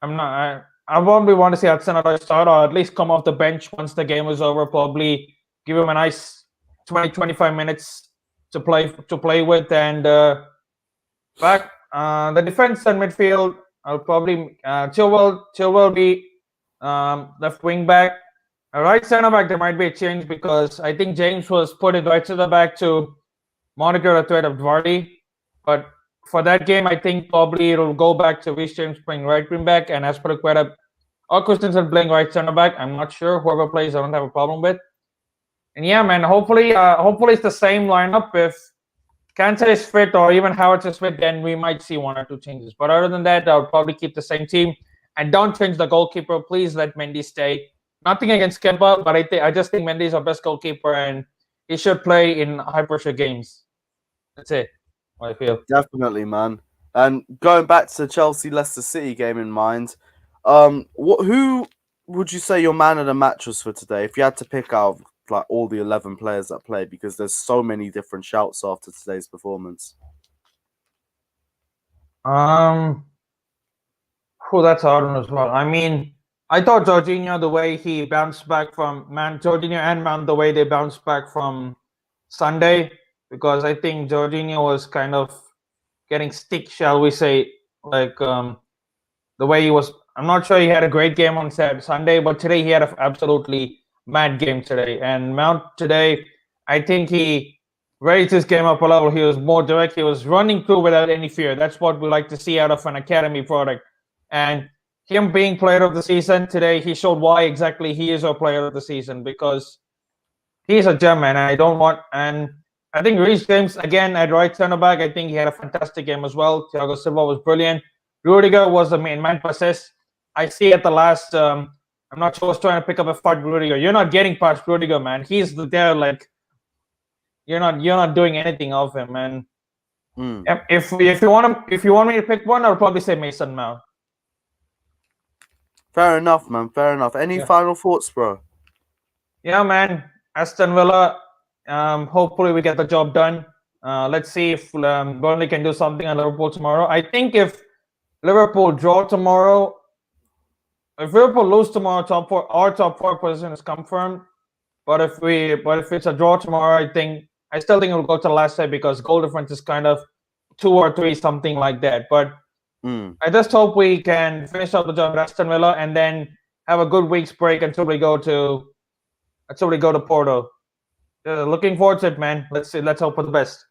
I probably want to see Hudson-Odoi start or at least come off the bench once the game is over. Probably give him a nice 20-25 minutes to play with and back the defense and midfield. I'll probably Chilwell be left wing back. A right centre back, there might be a change because I think James was put in right centre back to monitor the threat of Vardy. But for that game, I think probably it'll go back to Reece James playing right wing back and Aspilicueta or Christensen playing right centre back. I'm not sure. Whoever plays, I don't have a problem with. And yeah, man, hopefully it's the same lineup. If Kante is fit or even Havertz is fit, then we might see one or two changes. But other than that, I'll probably keep the same team and don't change the goalkeeper. Please let Mendy stay. Nothing against Kepa, but I just think Mendy is our best goalkeeper and he should play in high pressure games. That's it. What I feel. Definitely, man. And going back to the Chelsea-Leicester City game in mind, who would you say your man of the match was for today? If you had to pick out like all the 11 players that played, because there's so many different shouts after today's performance. That's a hard one as well. I mean, I thought Jorginho, the way he bounced back Jorginho and Mount, the way they bounced back from Sunday, because I think Jorginho was kind of getting stick, shall we say, like the way he was. I'm not sure he had a great game on Sunday, but today he had an absolutely mad game today. And Mount today, I think he raised his game up a level. He was more direct. He was running through without any fear. That's what we like to see out of an academy product. And him being player of the season today, he showed why exactly he is our player of the season because he's a gem, man. And I think Reece James again at right center back. I think he had a fantastic game as well. Thiago Silva was brilliant. Rudiger was the main man possessed. I see at the last. I'm not sure. I was trying to pick up a fight with Rudiger. You're not getting past Rudiger, man. He's there like you're not doing anything of him, man. If you want me to pick one, I'll probably say Mason Mount. Fair enough, man. Fair enough. Any final thoughts, bro? Yeah, man. Aston Villa. Hopefully we get the job done. Let's see if Burnley can do something on Liverpool tomorrow. I think if Liverpool draw tomorrow, if Liverpool lose tomorrow, our top four position is confirmed. But if it's a draw tomorrow, I still think it will go to the last side because goal difference is kind of 2 or 3, something like that. But I just hope we can finish up the job at Aston Villa and then have a good week's break until we go to Porto. Looking forward to it, man. Let's see. Let's hope for the best.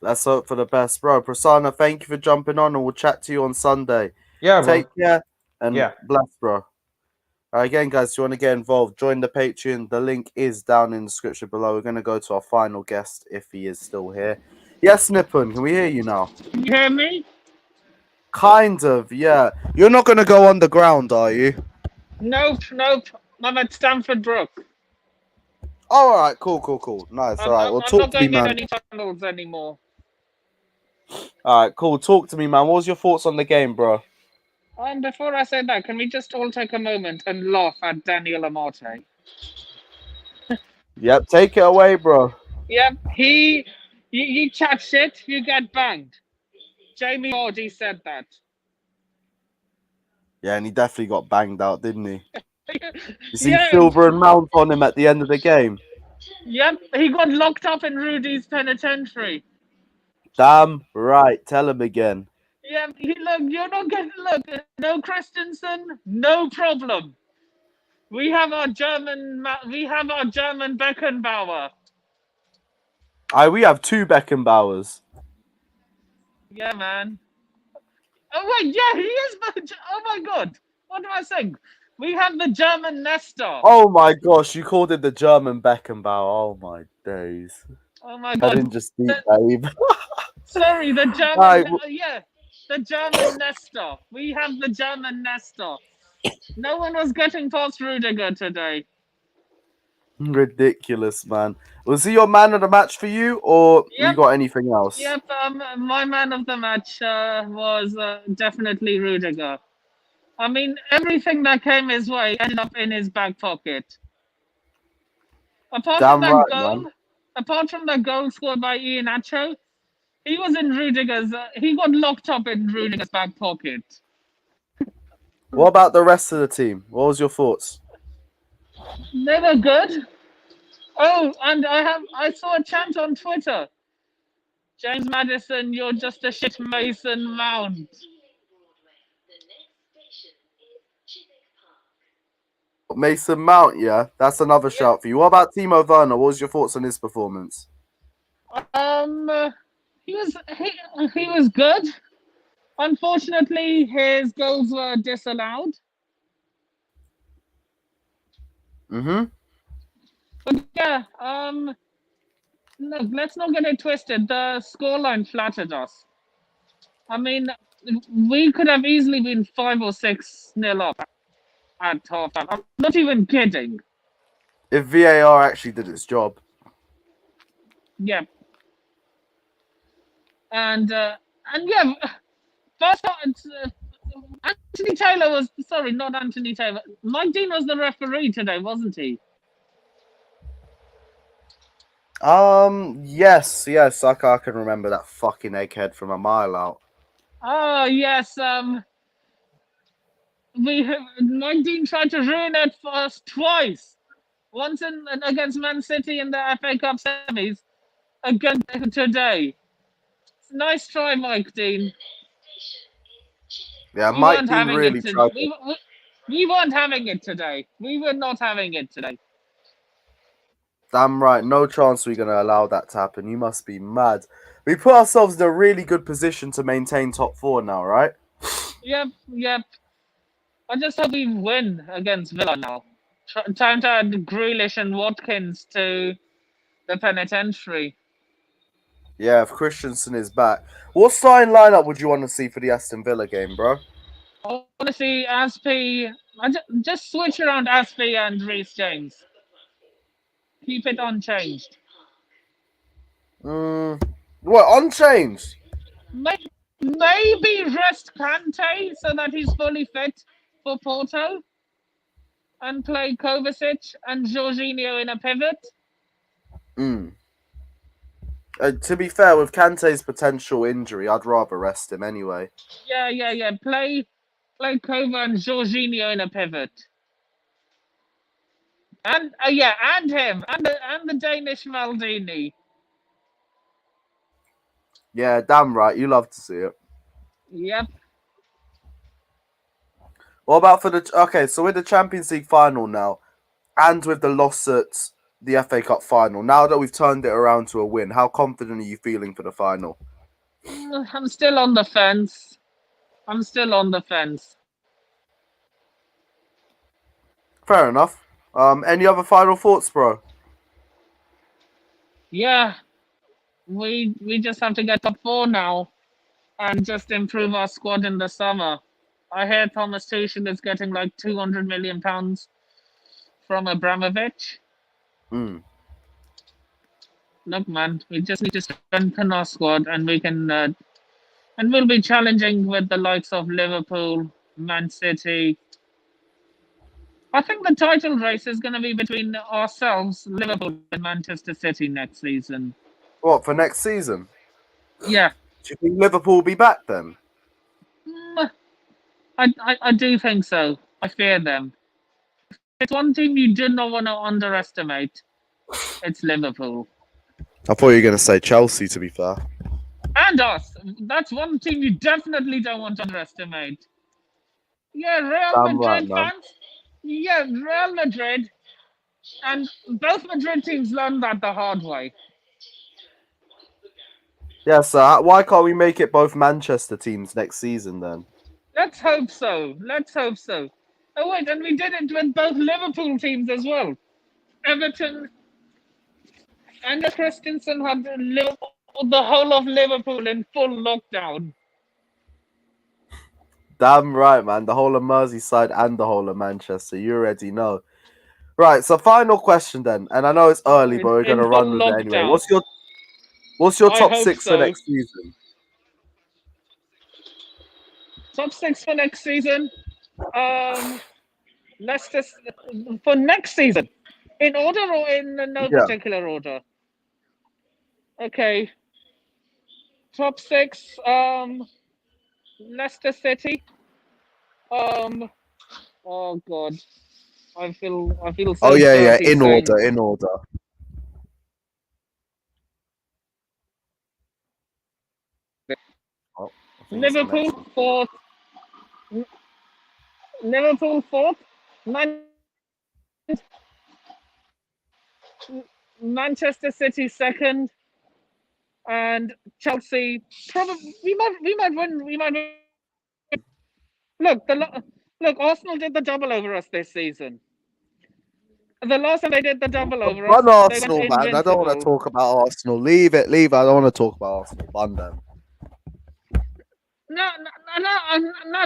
Let's hope for the best, bro. Prasanna, thank you for jumping on, and we'll chat to you on Sunday. Yeah, bro. Take care and bless, bro. Again, guys, if you want to get involved, join the Patreon. The link is down in the description below. We're going to go to our final guest if he is still here. Yes, Nippon, can we hear you now? Can you hear me? Kind of, yeah. You're not going to go underground, are you? Nope. I'm at Stamford Bridge. Oh, all right, cool. Nice. All right, well, I'm talk not to me, going in man. any tunnels anymore. All right, cool. Talk to me, man. What was your thoughts on the game, bro? And before I say that, can we just all take a moment and laugh at Daniel Amate? Yep, take it away, bro. Yep, you chat shit, you get banged. Jamie Vardy said that. Yeah, and he definitely got banged out, didn't he? You see Yeah, Silver and Mount on him at the end of the game. yep, he got locked up in Rudy's penitentiary. Damn right. Tell him again. Yeah, look, you're not getting no Christensen, no problem. We have our German Beckenbauer. We have 2 Beckenbauers. Yeah, man. Oh wait, yeah, he is. Oh my God, what am I saying? We have the German Nestor. Oh my gosh, you called him the German Beckenbauer. Oh my days. Oh my I God. didn't just eat, babe. Sorry, the German. Right. Yeah, the German Nestor. We have the German Nestor. No one was getting past Rudiger today. Ridiculous, man. Was he your man of the match for you, or you Yep. got anything else? Yep, my man of the match was definitely Rudiger. I mean, everything that came his way ended up in his back pocket. Damn right, man. Apart from that goal scored by Iheanacho, he was in Rudiger's. He got locked up in Rudiger's back pocket. What about the rest of the team? What was your thoughts? They were good. Oh, and I saw a chant on Twitter. James Maddison, you're just a shit Mason Mount. Mason Mount, yeah, that's another shout for you. What about Timo Werner? What was your thoughts on his performance? He was good. Unfortunately, his goals were disallowed. But yeah, look, let's not get it twisted. The scoreline flattered us. I mean, we could have easily been 5 or 6-0 up at halftime. I'm not even kidding. If VAR actually did its job. Yeah. And yeah, first Anthony Taylor was sorry, not Anthony Taylor. Mike Dean was the referee today, wasn't he? Yes, I can remember that fucking egghead from a mile out. Oh yes, Mike Dean tried to ruin it for us twice. Once against Man City in the FA Cup semis, again today. Nice try, Mike Dean. Yeah, We Mike weren't Dean having really it tried. we weren't having it today. We were not having it today. Damn right, no chance we're gonna allow that to happen. You must be mad. We put ourselves in a really good position to maintain top 4 now, right? Yep. I just hope we win against Villa now. Time to add Grealish and Watkins to the penitentiary. Yeah, if Christensen is back. What starting lineup would you want to see for the Aston Villa game, bro? I want to see Aspie. Just switch around Aspie and Reece James. Keep it unchanged. What, unchanged? Maybe rest Kante so that he's fully fit for Porto. And play Kovacic and Jorginho in a pivot. To be fair, with Kante's potential injury, I'd rather rest him anyway. Yeah. Play Kova and Jorginho in a pivot. And him and the Danish Maldini. Yeah, damn right. You love to see it. Yep. What about for the... Okay, so with the Champions League final now, and with the loss at the FA Cup final, now that we've turned it around to a win, how confident are you feeling for the final? I'm still on the fence. Fair enough. Any other final thoughts, bro? Yeah. We just have to get top 4 now and just improve our squad in the summer. I hear Thomas Tuchel is getting like £200 million from Abramovich. Look, man, we just need to strengthen our squad, and we can, and we'll be challenging with the likes of Liverpool, Man City. I think the title race is going to be between ourselves, Liverpool, and Manchester City next season. What, for next season? Yeah, Do you think Liverpool will be back then? I do think so. I fear them. It's one team you do not want to underestimate. It's Liverpool. I thought you were going to say Chelsea, to be fair. And us. That's one team you definitely don't want to underestimate. Yeah, Real Damn right, Madrid man. fans. Yeah, Real Madrid. And both Madrid teams learned that the hard way. Yeah, so why can't we make it both Manchester teams next season then? Let's hope so. Let's hope so. Oh, wait, and we did it with both Liverpool teams as well. Everton and Christensen had the whole of Liverpool in full lockdown. Damn right, man. The whole of Merseyside and the whole of Manchester. You already know. Right, so final question then. And I know it's early, but we're going to run with it anyway. What's your top six for next season? Top six for next season? Leicester for next season. In order or in no particular order? Okay. Top six, Leicester City. Oh God. I feel so Oh yeah, dirty in saying- order, in order. Oh, I think it's the next Liverpool one. fourth. Liverpool fourth. Manchester City second, and Chelsea probably we might win. We might win. Look, Arsenal did the double over us this season. The last time they did the double over us, Run Arsenal, they went man. I don't want to invincible. talk about Arsenal. Leave it. I don't want to talk about Arsenal. Bun them. No,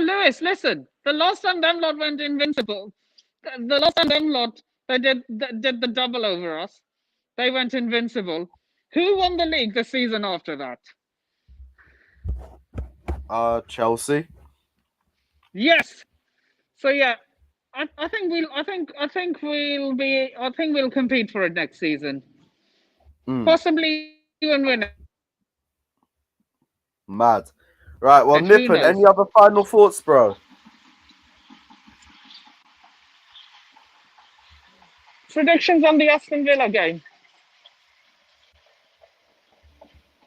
Lewis, listen. The last time them lot went invincible, the last time them lot they did the double over us, they went invincible. Who won the league the season after that? Chelsea. Yes. So yeah, I think we'll compete for it next season. Possibly even win it. Mad. Right, well, Who Nippon, knows? any other final thoughts, bro? Predictions on the Aston Villa game.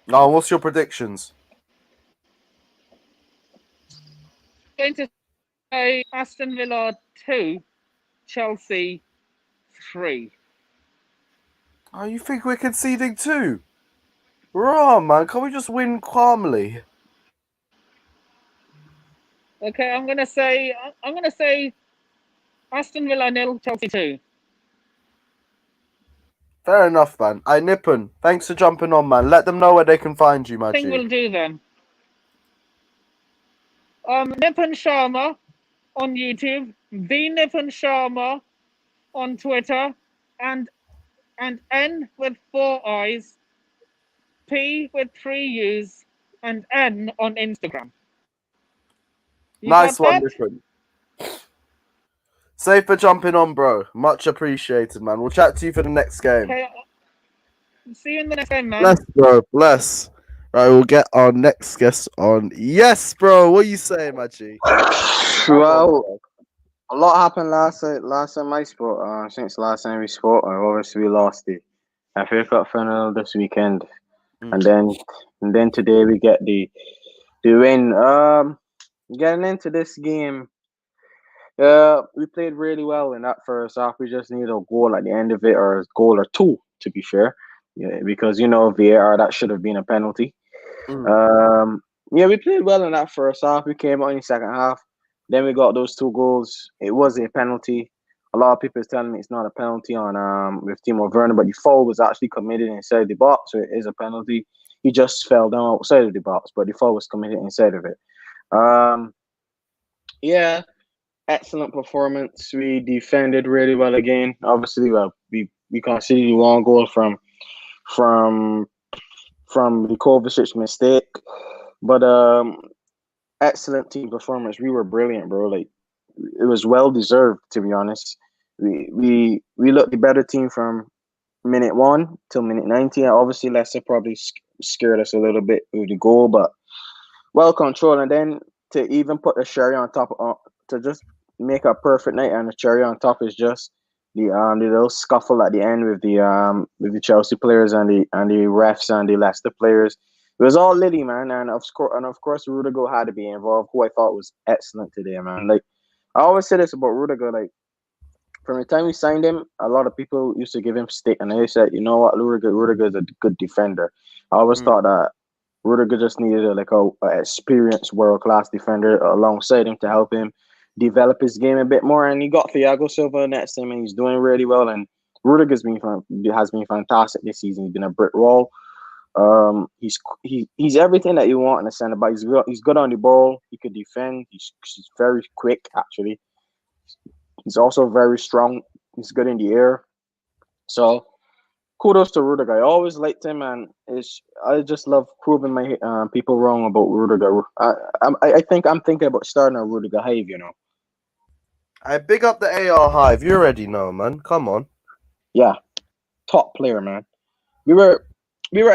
No, what's your predictions? Going to say Aston Villa 2, Chelsea 3. Oh, you think we're conceding 2? Raw, man. Can't we just win calmly? Okay, I'm gonna say Aston Villa 0, Chelsea 2. Fair enough, man. Nippon, thanks for jumping on, man. Let them know where they can find you, my I think G. we'll do then. Nippon Sharma on YouTube, the Nippon Sharma on Twitter, and N with 4 I's, P with 3 U's, and N on Instagram. You Nice got one, that? Nippon. Safe for jumping on, bro. Much appreciated, man. We'll chat to you for the next game. Okay. See you in the next game, man. Bless, bro. Bless. Right, we'll get our next guest on. Yes, bro. What are you saying, my G? Well, a lot happened last time I spoke. Since last time we spoke, obviously we lost the FA Cup final this weekend, and then today we get the win. Getting into this game, we played really well in that first half. We just need a goal at the end of it, or a goal or two, to be fair. Yeah, because VAR, that should have been a penalty. We played well in that first half. We came out in the second half. Then we got those 2 goals. It was a penalty. A lot of people is telling me it's not a penalty on with Timo Werner, but the foul was actually committed inside the box, so it is a penalty. He just fell down outside of the box, but the foul was committed inside of it. Excellent performance. We defended really well again. Obviously, we conceded 1 goal from from the Kovacic mistake. But excellent team performance. We were brilliant, bro. Like it was well deserved, to be honest. We looked the better team from minute 1 till minute 90. Obviously, Leicester probably scared us a little bit with the goal, but well controlled. And then to even put the cherry on top, to just make a perfect night, and the cherry on top is just the little scuffle at the end with the Chelsea players and the refs and the Leicester players. It was all Liddy, man, and of course Rudiger had to be involved, who I thought was excellent today, man. Like I always say this about Rudiger, like from the time we signed him, a lot of people used to give him stick, and they said, you know what, Rudiger is a good defender. I always thought that Rudiger just needed a experienced world class defender alongside him to help him develop his game a bit more. And he got Thiago Silva next to him, and he's doing really well. And Rudiger has been fantastic this season. He's been a brick wall. He's everything that you want in a centre back. He's good on the ball. He could defend. He's very quick, actually. He's also very strong. He's good in the air. So kudos to Rudiger. I always liked him, and I just love proving my people wrong about Rudiger. I think I'm thinking about starting a Rudiger Hive, you know. I big up the AR Hive. You already know, man. Come on. Yeah, top player, man. We were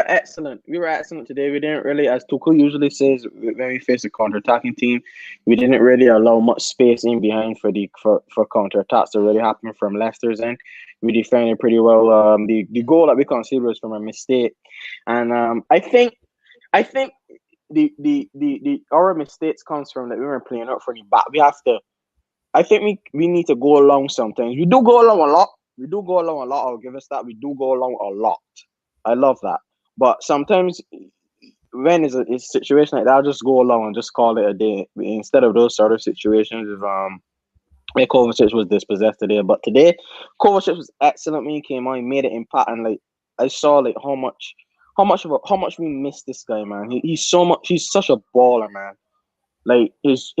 excellent. We were excellent today. We didn't really, as Tuchel usually says, when we face a counter-attacking team, we didn't really allow much space in behind for counter-attacks to really happen from Leicester's end. We defended pretty well. The goal that we conceded was from a mistake, and I think our mistakes comes from that we weren't playing up for the back. I think we need to go along sometimes. We do go along a lot. I'll give us that. We do go along a lot. I love that. But sometimes when it's a situation like that, I'll just go along and just call it a day instead of those sort of situations. If Kovacic was dispossessed today, but today Kovacic was excellent when he came on. He made an impact, and like I saw like how much we miss this guy, man. He's such a baller, man. Like he's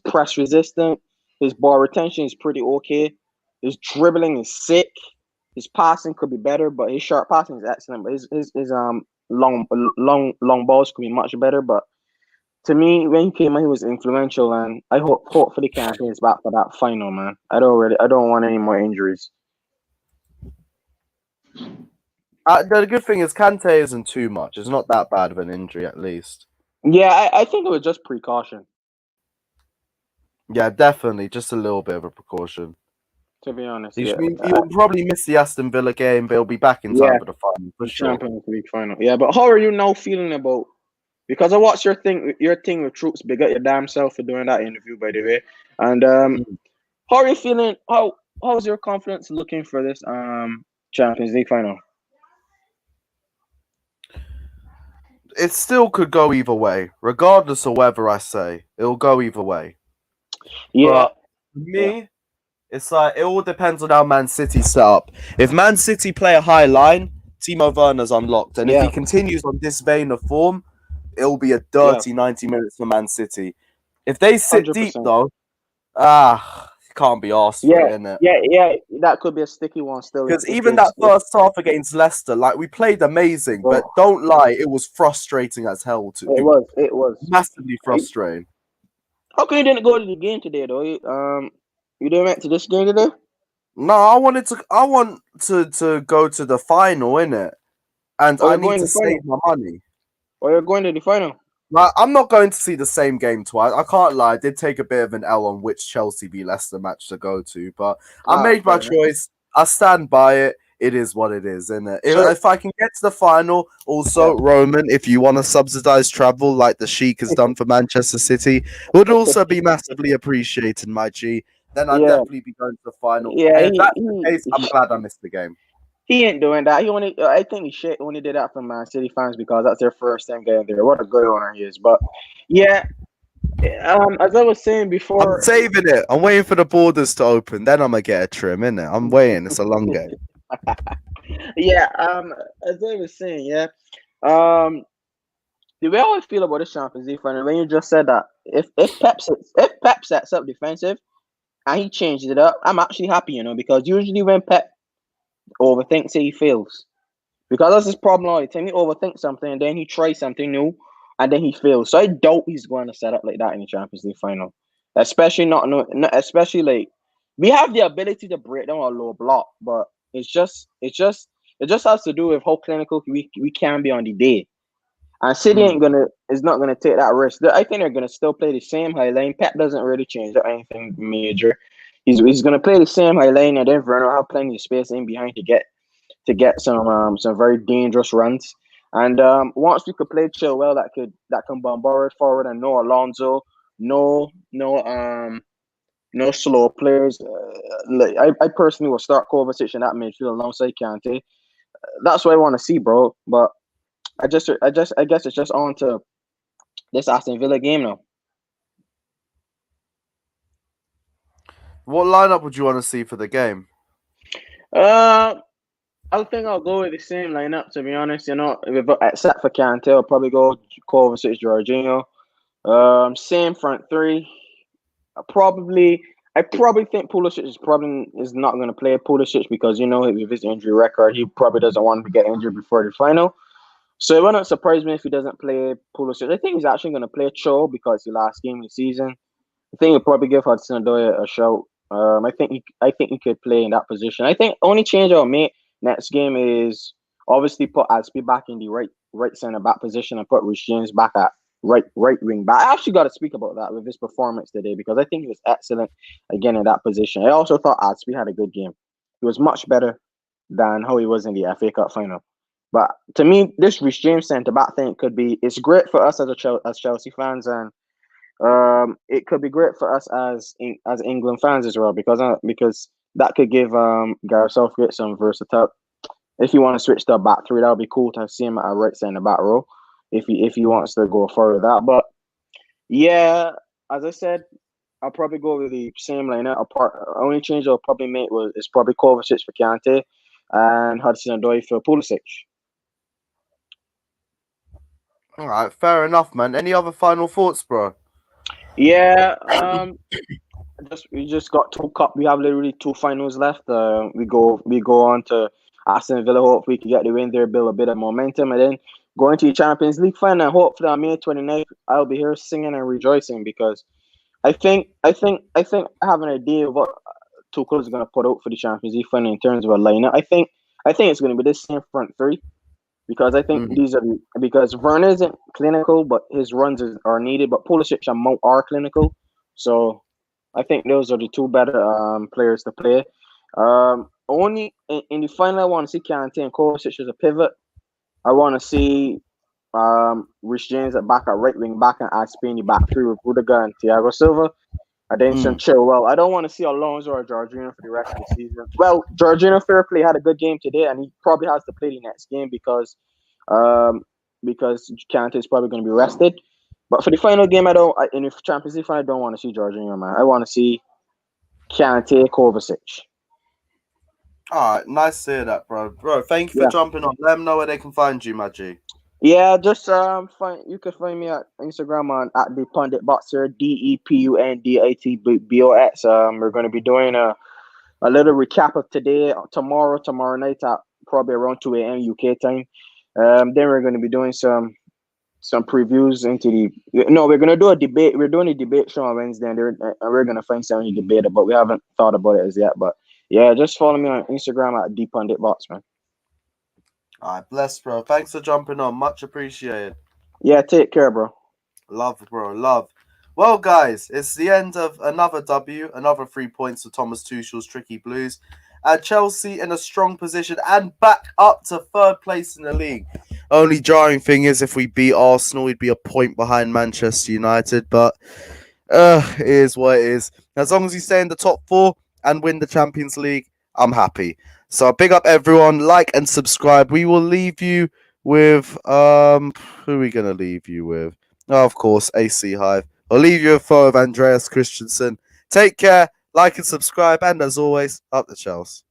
press resistant. His ball retention is pretty okay. His dribbling is sick. His passing could be better, but his short passing is excellent. But his long balls could be much better. But to me, when he came in, he was influential, and I hopefully Kanté is back for that final, man. I don't want any more injuries. The good thing is Kante isn't too much. It's not that bad of an injury, at least. Yeah, I think it was just precaution. Yeah, definitely. Just a little bit of a precaution. To be honest, he'll probably miss the Aston Villa game, but he'll be back in time for the final, for sure. Champions League final. Yeah, but how are you now feeling about? Because I watched your thing with Troops. Big up your damn self for doing that interview, by the way. And how are you feeling? How's your confidence looking for this Champions League final? It still could go either way, regardless of whether I say it'll go either way. Yeah, but for me, it's like it all depends on how Man City set up. If Man City play a high line, Timo Werner's unlocked, and if he continues on this vein of form, it'll be a dirty 90 minutes for Man City. If they sit 100%. Deep though, can't be asked for it, innit? Yeah, that could be a sticky one still. Because even that first half against Leicester, like we played amazing, but don't lie, it was frustrating as hell too. It was massively frustrating. How come you didn't go to the game today though? You didn't went to this game today? No, I want to go to the final, innit? And I need to save my money. Or you're going to the final? Like, I'm not going to see the same game twice. I can't lie. I did take a bit of an L on which Chelsea v Leicester match to go to, but I made my choice. I stand by it. It is what it is, isn't it? If I can get to the final, also, Roman, if you want to subsidize travel like the Sheik has done for Manchester City, would also be massively appreciated, my G. Then I'd definitely be going to the final. Yeah, and if that's the case, I'm glad I missed the game. He ain't doing that. I think he only did that for Man City fans because that's their first time getting there. What a good owner he is. But yeah, as I was saying before, I'm saving it. I'm waiting for the borders to open. Then I'm gonna get a trim, innit? I'm waiting. It's a long game. Yeah. As I was saying, yeah. The way I always feel about this Champions League final, when you just said that if Pep sets up defensive and he changes it up, I'm actually happy, because usually when Pep overthinks it, he fails. Because that's his problem all the time. He overthinks something and then he tries something new and then he fails. So I doubt he's going to set up like that in the Champions League final. Especially especially like we have the ability to break down a low block, but it just has to do with how clinical we can be on the day. And City is not gonna take that risk. I think they're gonna still play the same high line. Pep doesn't really change anything major. He's gonna play the same high line, and then Werner will have plenty of space in behind to get some very dangerous runs. And once we could play Chilwell, that can bombard forward, and no Alonso, no slow players. I personally will start Kovacic in that midfield alongside Kante. That's what I want to see, bro. But I guess it's just on to this Aston Villa game now. What lineup would you want to see for the game? I think I'll go with the same lineup, to be honest. You know, except for Kante, I'll probably go Kovacic, Jorginho. Same front three. I probably think Pulisic is not going to play Pulisic because, you know, with his injury record, he probably doesn't want to get injured before the final. So it wouldn't surprise me if he doesn't play Pulisic. I think he's actually going to play Cho because the last game of the season. I think he'll probably give Hudson-Odoi a shout. I think he could play in that position. I think only change I'll make next game is obviously put Aspie back in the right center back position and put Reece James back at right wing back. I actually got to speak about that with his performance today because I think he was excellent again in that position. I also thought Aspie had a good game. He was much better than how he was in the FA Cup final. But to me, this Reece James centre back thing it's great for us as Chelsea fans, and it could be great for us as England fans as well because that could give Gareth Southgate some versatility. If you want to switch to a back three, that would be cool to see him at a right centre back row. If he wants to go further that, but yeah, as I said, I'll probably go with the same lineup. Only change I'll probably make is probably Kovacic for Kante and Hudson-Odoi for Pulisic. All right, fair enough, man. Any other final thoughts, bro? Yeah, we just got 2 cup. We have literally 2 finals left. We go on to Aston Villa. Hopefully, we can get the win there, build a bit of momentum, and then going to the Champions League final. Hopefully, on May 29th, I'll be here singing and rejoicing because I think I have an idea of what Tuchel is going to put out for the Champions League final in terms of a lineup. I think it's going to be the same front three. Because I think because Werner isn't clinical, but his runs are needed. But Pulisic and Mount are clinical, so I think those are the 2 better players to play. Only in the final, I want to see Kante and Kovacic as a pivot. I want to see Reece James at right wing back and Aspie in the back three with Rudiger and Thiago Silva. And then some Chilwell. I don't want to see Alonso or Jorginho for the rest of the season. Well, Jorginho fair play had a good game today, and he probably has to play the next game because Kante is probably going to be rested. But for the final game, in the Champions League final, I don't want to see Jorginho, man. I want to see Kante, Kovacic. All right, nice to hear that, bro. Bro, thank you for jumping on. Let them know where they can find you, Maggie. Yeah, just you can find me at Instagram at the Pundit Boxer, DEPUNDITBOX. We're going to be doing a little recap of today, tomorrow night at probably around 2 a.m. UK time. Then we're going to be doing some previews into we're going to do a debate. We're doing a debate show on Wednesday, and we're going to find something to debate about. We haven't thought about it as yet, but yeah, just follow me on Instagram at the Pundit Box, man. All right, bless, bro. Thanks for jumping on. Much appreciated. Yeah, take care, bro. Love, bro. Love. Well, guys, it's the end of another W, another 3 points for Thomas Tuchel's Tricky Blues. And Chelsea in a strong position and back up to 3rd place in the league. Only jarring thing is if we beat Arsenal, we'd be a point behind Manchester United. But it is what it is. As long as we stay in the top 4 and win the Champions League, I'm happy. So big up everyone, like and subscribe. We will leave you with who are we gonna leave you with? Oh, of course, AC Hive. I'll leave you a photo of Andreas Christensen. Take care, like and subscribe, and as always, up the Chelsea.